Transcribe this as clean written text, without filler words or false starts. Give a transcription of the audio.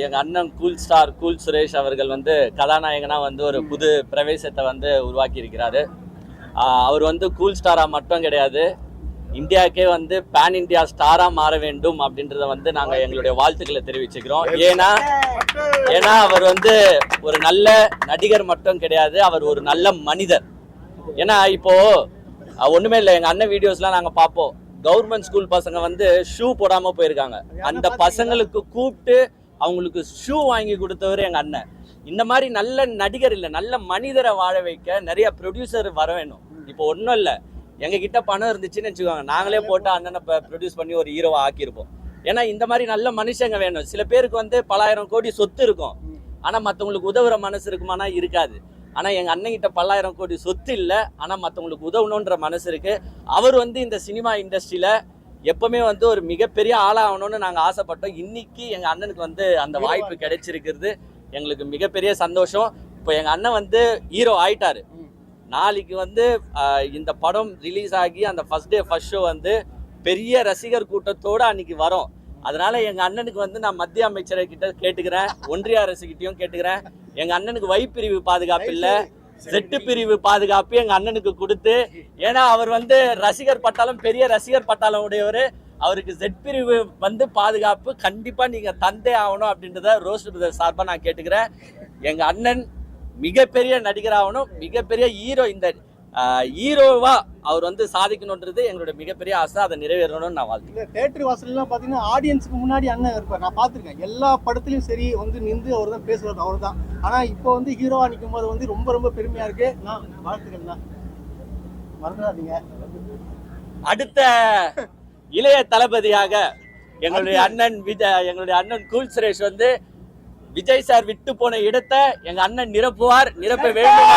எங்க அண்ணன் கூல் சுரேஷ் அவர்கள் வந்து கதாநாயகனா வந்து ஒரு புது பிரவேசத்தை வந்து உருவாக்கி இருக்கிறாரு. அவர் வந்து கூல் ஸ்டாரா மட்டும் கிடையாது, இந்தியாவுக்கே வந்து பேன் இந்தியா ஸ்டாரா மாற வேண்டும் அப்படின்றத வந்து நாங்க எங்களுடைய வாழ்த்துக்களை தெரிவிச்சுக்கிறோம். ஏன்னா அவர் வந்து ஒரு நல்ல நடிகர் மட்டும் கிடையாது, அவர் ஒரு நல்ல மனிதர். ஏன்னா இப்போ ஒண்ணுமே இல்லை, எங்க அண்ணன் வீடியோஸ்லாம் நாங்க பார்ப்போம். கவர்மெண்ட் ஸ்கூல் பசங்க வந்து ஷூ போடாம போயிருக்காங்க. அந்த பசங்களுக்கு கூப்பிட்டு அவங்களுக்கு ஷூ வாங்கி கொடுத்தவர் எங்க அண்ணன். இந்த மாதிரி நல்ல நடிகர் இல்லை, நல்ல மனிதரை வாழ வைக்க நிறைய ப்ரொடியூசர் வர வேணும். இப்போ ஒன்றும் இல்லை, எங்ககிட்ட பணம் இருந்துச்சுன்னு வச்சுக்கோங்க, நாங்களே போட்டு அண்ணனை ப்ரொடியூஸ் பண்ணி ஒரு ஹீரோவை ஆக்கியிருப்போம். ஏன்னா இந்த மாதிரி நல்ல மனுஷங்க வேணும். சில பேருக்கு வந்து பல்லாயிரம் கோடி சொத்து இருக்கும், ஆனால் மற்றவங்களுக்கு உதவுற மனசு இருக்குமானா இருக்காது. ஆனால் எங்கள் அண்ணன்கிட்ட பல்லாயிரம் கோடி சொத்து இல்லை, ஆனால் மற்றவங்களுக்கு உதவணுன்ற மனசு இருக்கு. அவர் வந்து இந்த சினிமா இண்டஸ்ட்ரியில் எப்பவுமே வந்து ஒரு மிகப்பெரிய ஆளாகணும்னு நாங்கள் ஆசைப்பட்டோம். இன்னைக்கு எங்கள் அண்ணனுக்கு வந்து அந்த வாய்ப்பு கிடைச்சிருக்கிறது எங்களுக்கு மிகப்பெரிய சந்தோஷம். இப்போ எங்கள் அண்ணன் வந்து ஹீரோ ஆயிட்டாரு. நாளைக்கு வந்து இந்த படம் ரிலீஸ் ஆகி அந்த ஃபர்ஸ்ட் ஷோ வந்து பெரிய ரசிகர் கூட்டத்தோடு அன்னைக்கு வரும். அதனால எங்கள் அண்ணனுக்கு வந்து நான் மத்திய அமைச்சரை கிட்ட கேட்டுக்கிறேன், ஒன்றிய அரசுகிட்டையும் கேட்டுக்கிறேன். எங்கள் அண்ணனுக்கு Y பிரிவு பாதுகாப்பு இல்லை, Z பிரிவு பாதுகாப்பு எங்கள் அண்ணனுக்கு கொடுத்து, ஏன்னா அவர் வந்து ரசிகர் பட்டாளம், பெரிய ரசிகர் பட்டாளம் உடையவர். அவருக்கு Z பிரிவு வந்து பாதுகாப்பு கண்டிப்பாக நீங்கள் தந்தே ஆகணும் அப்படின்றத ரோஸ்ட் பிரதர் சார்பாக நான் கேட்டுக்கிறேன். எங்கள் அண்ணன் மிகப்பெரிய நடிகராகணும், மிகப்பெரிய ஹீரோ, இந்த ஹீரோவா அவர் வந்து சாதிக்கணுன்றது எங்களுடைய மிகப்பெரிய ஆசை. அதை நிறைவேறணும்னு நான் வாழ்த்துக்கிறேன். தேட்டர் வாசல்லாம் பார்த்தீங்கன்னா ஆடியன்ஸுக்கு முன்னாடி அண்ணன் இருப்பார். நான் பார்த்துருக்கேன், எல்லா படத்துலையும் சரி வந்து நின்று அவர் தான் பேசுவார், அவர் தான். ஆனால் இப்போ வந்து ஹீரோவா நிற்கும் போது வந்து ரொம்ப ரொம்ப பெருமையாக இருக்கு. நான் வாழ்த்துக்கள் தான், மறந்துடாதீங்க. அடுத்த இளைய தளபதியாக எங்களுடைய அண்ணன் கூல் சுரேஷ் வந்து விஜய் சார் விட்டு போன இடத்தை எங்க அண்ணன் நிரப்ப வேண்டும்.